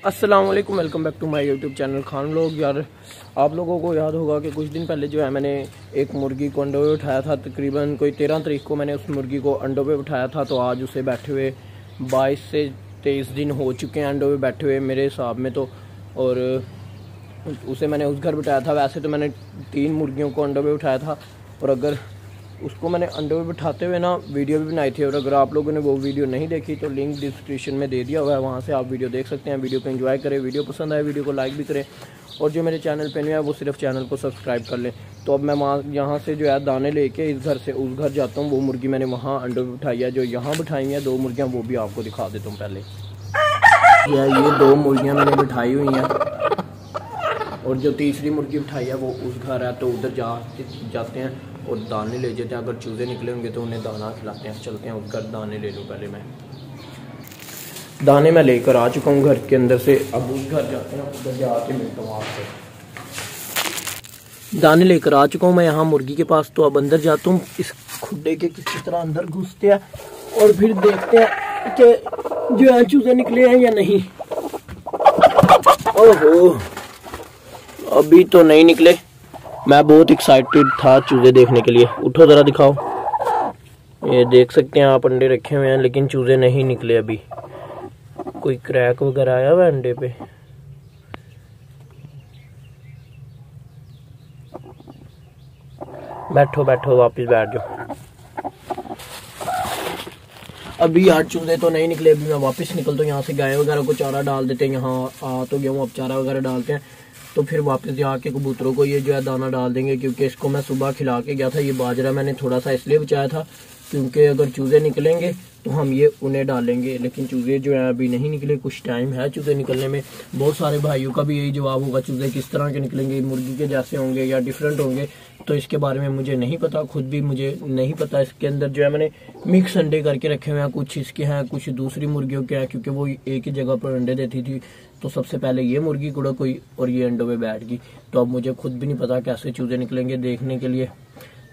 अस्सलाम वालेकुम, welcome back to my YouTube channel Khan vlog. यार आप लोगों को याद होगा कि कुछ दिन पहले जो है मैंने एक मुर्गी को अंडों पे उठाया था। तकरीबन कोई 13 तारीख को मैंने उस मुर्गी को अंडों पे उठाया था। तो आज उसे बैठे हुए 22 से 23 दिन हो चुके हैं अंडों पे बैठे हुए मेरे हिसाब में तो। और उसे मैंने उस घर बिठाया था। वैसे तो मैंने 3 मुर्गियों को अंडों पे उठाया था और अगर उसको मैंने अंडों पे बिठाते हुए ना वीडियो भी बनाई थी। और अगर आप लोगों ने वो वीडियो नहीं देखी तो लिंक डिस्क्रिप्शन में दे दिया हुआ है, वहाँ से आप वीडियो देख सकते हैं। वीडियो को एंजॉय करें, वीडियो पसंद आए वीडियो को लाइक भी करें और जो मेरे चैनल पे नहीं है वो सिर्फ चैनल को सब्सक्राइब कर लें। तो अब मैं यहाँ से जो है दाने लेके इस घर से उस घर जाता हूँ। वो मुर्गी मैंने वहाँ अंडों पर बिठाई है, जो यहाँ बिठाई हैं 2 मुर्गियाँ, वो भी आपको दिखा देता हूँ। पहले ये 2 मुर्गियाँ मैंने बिठाई हुई हैं और जो तीसरी मुर्गी बिठाई है वो उस घर है, तो उधर जाते हैं और दाने ले जाते हैं। अगर चूज़े निकले होंगे तो उन्हें दाना खिलाते हैं। चलते हैं उस घर, दाने ले लूँ। पहले मैं दाने लेकर आ चुका हूँ घर के अंदर से। अब उस घर जाते हैं, उधर जाके मिलता हूँ आपसे। दाने लेकर आ चुका हूँ मैं यहाँ मुर्गी के पास। तो अब अंदर जाता हूँ, इस खुड्डे के किसी तरह अंदर घुसते हैं और फिर देखते हैं कि जो है चूज़े निकले हैं या नहीं। ओहो, अभी तो नहीं निकले। मैं बहुत एक्साइटेड था चूज़े देखने के लिए। उठो ज़रा दिखाओ। ये देख सकते हैं आप, अंडे रखे हुए हैं लेकिन चूज़े नहीं निकले अभी। कोई क्रैक वगैरह आया हुआ अंडे पे। बैठो बैठो, वापस बैठ जाओ। अभी यार चूज़े तो नहीं निकले। अभी मैं वापस निकलता हूँ यहाँ से। गाय वगैरह को चारा डाल देते हैं। यहाँ आ तो गया हूँ, अब चारा वगैरह डालते हैं। तो फिर वापस जाके कबूतरों को ये जो है दाना डाल देंगे, क्योंकि इसको मैं सुबह खिला के गया था। ये बाजरा मैंने थोड़ा सा इसलिए बचाया था क्योंकि अगर चूज़े निकलेंगे तो हम ये उन्हें डालेंगे। लेकिन चूज़े जो है अभी नहीं निकले, कुछ टाइम है चूज़े निकलने में। बहुत सारे भाइयों का भी यही जवाब होगा, चूज़े किस तरह के निकलेंगे, मुर्गी के जैसे होंगे या डिफरेंट होंगे। तो इसके बारे में मुझे नहीं पता, खुद भी मुझे नहीं पता। इसके अंदर जो है मैंने मिक्स अंडे करके रखे हुए हैं। कुछ इसके हैं, कुछ दूसरी मुर्गियों के हैं, क्योंकि वो एक ही जगह पर अंडे देती थी। तो सबसे पहले ये मुर्गी कुड़क हुई और ये अंडों में बैठ गई। तो अब मुझे खुद भी नहीं पता कैसे चूज़े निकलेंगे देखने के लिए।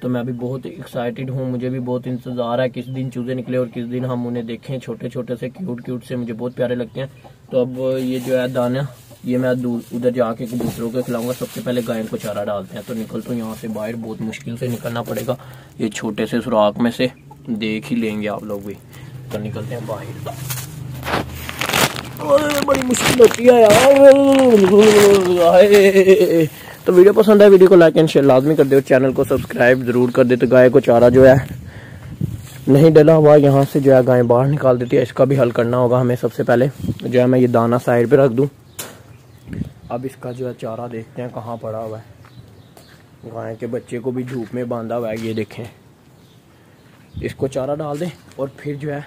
तो मैं अभी बहुत एक्साइटेड हूँ, मुझे भी बहुत इंतज़ार है किस दिन चूज़े निकले और किस दिन हम उन्हें देखें। छोटे छोटे से क्यूट से मुझे बहुत प्यारे लगते हैं। तो अब ये जो है दाना, ये मैं उधर जाके कबूतरों को खिलाऊंगा। सबसे पहले गाय को चारा डालते हैं। तो निकलता हूँ यहाँ से बाहर, बहुत मुश्किल से निकलना पड़ेगा। ये छोटे से सुराख में से देख ही लेंगे आप लोग भी। तो निकलते हैं बाहर। बड़ी मुश्किल होती है यार। तो वीडियो पसंद है, वीडियो को लाइक एंड शेयर लाजमी कर दो, चैनल को सब्सक्राइब जरूर कर दे। तो गाय को चारा जो है नहीं डला हुआ, यहाँ से जो है गाय बाहर निकाल देती है। इसका भी हल करना होगा हमें। सबसे पहले जो है मैं ये दाना साइड पे रख दूँ। अब इसका जो है चारा देखते हैं कहाँ पड़ा हुआ है। गाय के बच्चे को भी धूप में बांधा हुआ है, ये देखें। इसको चारा डाल दें और फिर जो है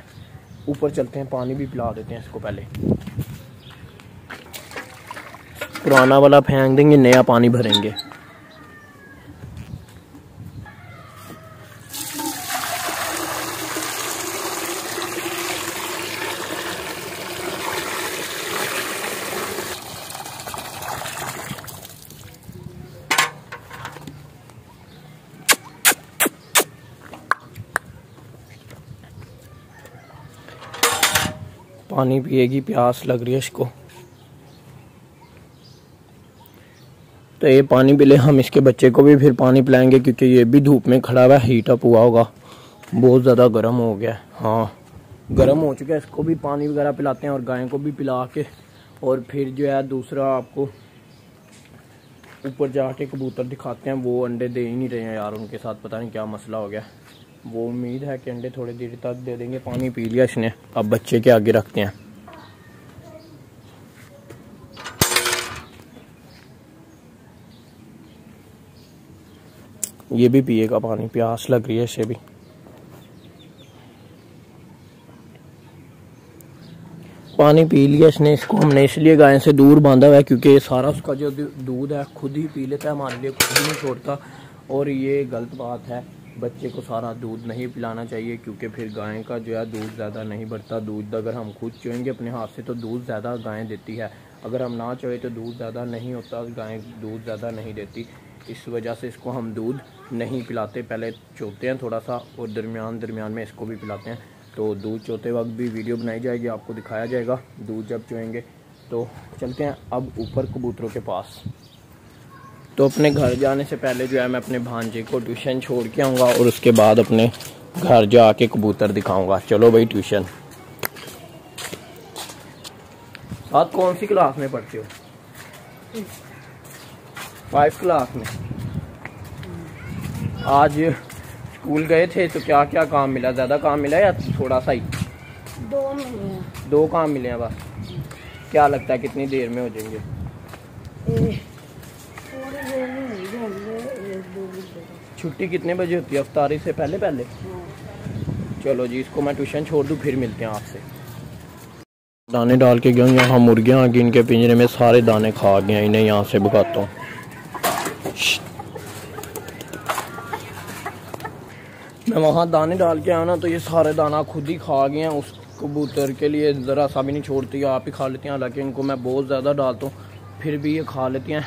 ऊपर चलते हैं, पानी भी पिला देते हैं इसको। पहले पुराना वाला फेंक देंगे, नया पानी भरेंगे। पानी पिएगी, प्यास लग रही है इसको। तो ये पानी पिले, हम इसके बच्चे को भी फिर पानी पिलाएंगे, क्योंकि ये भी धूप में खड़ा हुआ है। हीट अप हुआ होगा, बहुत ज़्यादा गर्म हो गया है। हाँ, गर्म हो चुका है। इसको भी पानी वगैरह पिलाते हैं और गाय को भी पिला के और फिर जो है दूसरा आपको ऊपर जाके कबूतर दिखाते हैं। वो अंडे दे ही नहीं रहे हैं यार, उनके साथ पता नहीं क्या मसला हो गया। वो उम्मीद है कि अंडे थोड़ी देर तक दे देंगे। पानी पी लिया इसने, अब बच्चे के आगे रखते हैं। ये भी पिएगा पानी, प्यास लग रही है इसे भी। पानी पी लिया इसने। इसको हमने इसलिए गाय से दूर बांधा हुआ है क्योंकि ये सारा उसका जो दूध है खुद ही पी लेता है, हमारे लिए खुद ही नहीं छोड़ता। और ये गलत बात है, बच्चे को सारा दूध नहीं पिलाना चाहिए, क्योंकि फिर गाय का जो है दूध ज़्यादा नहीं बढ़ता। दूध अगर हम खुद चुएंगे अपने हाथ से तो दूध ज़्यादा गाय देती है। अगर हम ना चुए तो दूध ज़्यादा नहीं होता, गाय दूध ज़्यादा नहीं देती। इस वजह से इसको हम दूध नहीं पिलाते। पहले चोते हैं थोड़ा सा और दरमियान में इसको भी पिलाते हैं। तो दूध चोते वक्त भी वीडियो बनाई जाएगी, आपको दिखाया जाएगा दूध जब चुएंगे। तो चलते हैं अब ऊपर कबूतरों के पास। तो अपने घर जाने से पहले जो है मैं अपने भांजे को ट्यूशन छोड़ के आऊँगा और उसके बाद अपने घर जाके कबूतर दिखाऊंगा। चलो भाई ट्यूशन। आप कौन सी क्लास में पढ़ते हो? 5 क्लास में। आज स्कूल गए थे तो क्या क्या काम मिला? ज़्यादा काम मिला या थोड़ा सा ही? 2 काम मिले हैं बस। क्या लगता है कितनी देर में हो जाएंगे? छुट्टी कितने बजे होती है? अफ्तारी से पहले पहले? चलो जी, इसको मैं ट्यूशन छोड़ दूँ, फिर मिलते हैं आपसे। दाने डाल के गया हूँ। यहाँ मुर्गियाँ आ गई, इनके पिंजरे में सारे दाने खा गए हैं। इन्हें यहाँ से भगाता हूँ। मैं वहाँ दाने डाल के आया ना तो ये सारे दाना खुद ही खा गए हैं। उस कबूतर के लिए ज़रा सा भी नहीं छोड़ती, आप ही खा लेती हैं। हालांकि इनको मैं बहुत ज़्यादा डालता हूँ फिर भी ये खा लेती हैं।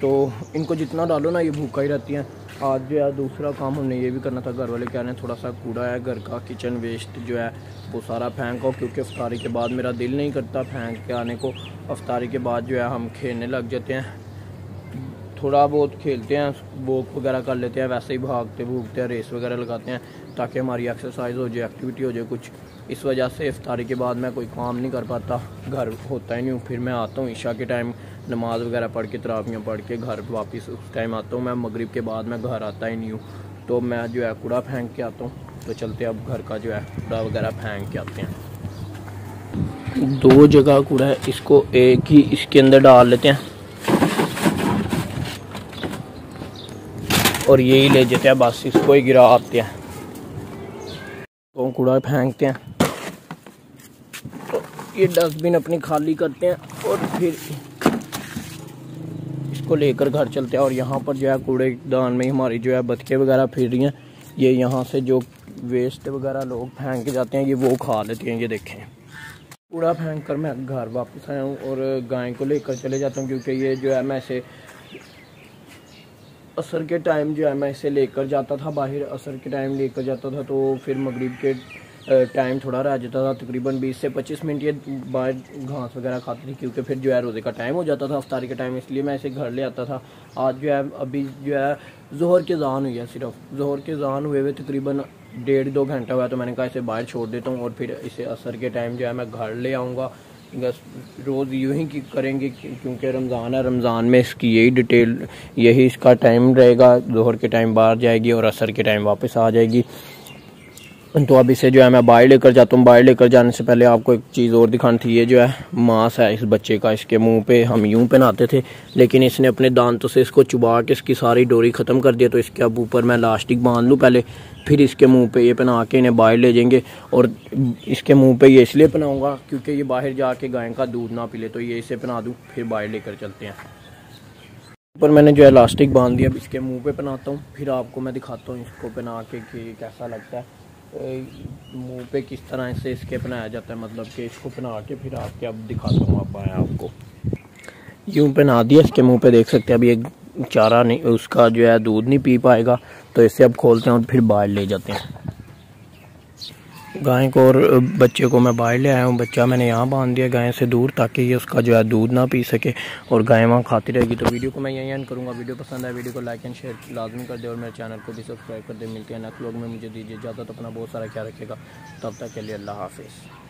तो इनको जितना डालो ना ये भूखा ही रहती हैं। आज जो है दूसरा काम हमने ये भी करना था। घर वाले कह रहे हैं थोड़ा सा कूड़ा है घर का, किचन वेस्ट जो है वो सारा फेंको, क्योंकि अफ्तारी के बाद मेरा दिल नहीं करता फेंक के आने को। अफ्तारी के बाद जो है हम खेलने लग जाते हैं, थोड़ा बहुत खेलते हैं, वॉक वगैरह कर लेते हैं, वैसे ही भागते भूगते हैं, रेस वगैरह लगाते हैं ताकि हमारी एक्सरसाइज हो जाए, एक्टिविटी हो जाए कुछ। इस वजह से इफ्तारी के बाद मैं कोई काम नहीं कर पाता, घर होता ही नहीं हूँ। फिर मैं आता हूँ ईशा के टाइम, नमाज़ वगैरह पढ़ के, तरावियाँ पढ़ के घर वापस उस टाइम आता हूँ। मैं मगरिब के बाद मैं घर आता ही नहीं हूँ। तो मैं जो है कूड़ा फेंक के आता हूँ। तो चलते अब घर का जो है कूड़ा वगैरह फेंक के आते हैं। 2 जगह कूड़ा है, इसको एक ही इसके अंदर डाल लेते हैं और यही ले जाते हैं, बस इसको ही गिरा आते हैं। तो कूड़ा फेंकते हैं, तो ये डस्टबिन अपनी खाली करते हैं और फिर इसको लेकर घर चलते हैं। और यहाँ पर जो है कूड़ेदान में हमारी जो है बतखें वगैरह फिर रही हैं। ये यहाँ से जो वेस्ट वगैरह लोग फेंक के जाते हैं ये वो खा लेती हैं। ये देखें, कूड़ा फेंक कर मैं घर वापस आया हूँ और गाय को लेकर चले जाता हूँ, क्योंकि ये जो है मैं इसे असर के टाइम जो है मैं इसे लेकर जाता था बाहर। असर के टाइम लेकर जाता था तो फिर मगरिब के टाइम थोड़ा रह जाता था, तकरीबन 20 से 25 मिनट ये बाहर घास वगैरह खाती थी, क्योंकि फिर जो है रोज़े का टाइम हो जाता था, अफ्तारी का टाइम, इसलिए मैं इसे घर ले आता था। आज जो है अभी जो है ज़ोहर की अज़ान हुई है, सिर्फ ज़ोहर की अज़ान हुए तकरीबन 1.5-2 घंटा हुआ, तो मैंने कहा इसे बाहर छोड़ देता हूँ और फिर इसे असर के टाइम जो है मैं घर ले आऊँगा। बस रोज़ यूँ ही करेंगे, क्योंकि रमज़ान है, रमज़ान में इसकी यही डिटेल, यही इसका टाइम रहेगा। ज़ोहर के टाइम बाहर जाएगी और असर के टाइम वापस आ जाएगी। तो अब इसे जो है मैं बाहर लेकर जाता हूँ। बाहर लेकर जाने से पहले आपको एक चीज़ और दिखानी थी। ये जो है मांस है इस बच्चे का, इसके मुंह पे हम यूँ पहनाते थे, लेकिन इसने अपने दांतों से इसको चुबा के इसकी सारी डोरी ख़त्म कर दिया। तो इसके अब ऊपर मैं इलास्टिक बांध लूँ पहले, फिर इसके मुंह पे ये पहना के इन्हें बाहर ले जाएंगे। और इसके मुंह पे ये इसलिए पहनाऊँगा क्योंकि ये बाहर जाके गाय का दूध ना पी ले, तो ये इसे पहना दूँ, फिर बाहर लेकर चलते हैं। ऊपर मैंने जो है इलास्टिक बांध दिया, अब इसके मुँह पे पहनाता हूँ, फिर आपको मैं दिखाता हूँ इसको पहना के कि कैसा लगता है, मुंह पे किस तरह से इसके पहनाया जाता है। मतलब कि इसको पहना के फिर आपके अब दिखाता हूँ। आप आए आपको यूँ पहना दिया, इसके मुंह पे देख सकते हैं। अभी एक चारा नहीं, उसका जो है दूध नहीं पी पाएगा, तो इसे अब खोलते हैं और फिर बाहर ले जाते हैं गाय को। और बच्चे को मैं बाहर ले आया हूँ, बच्चा मैंने यहाँ बांध दिया गाय से दूर, ताकि ये उसका जो है दूध ना पी सके और गाय वहाँ खाती रहेगी। तो वीडियो को मैं यहीं एंड करूँगा। वीडियो पसंद आए वीडियो को लाइक एंड शेयर लाजमी कर दे और मेरे चैनल को भी सब्सक्राइब कर दे। मिलते हैं नेक्स्ट व्लॉग में, मुझे दीजिए इजाज़त, अपना बहुत सारा ख्याल रखेगा। तब तक के लिए अल्लाह हाफिज़।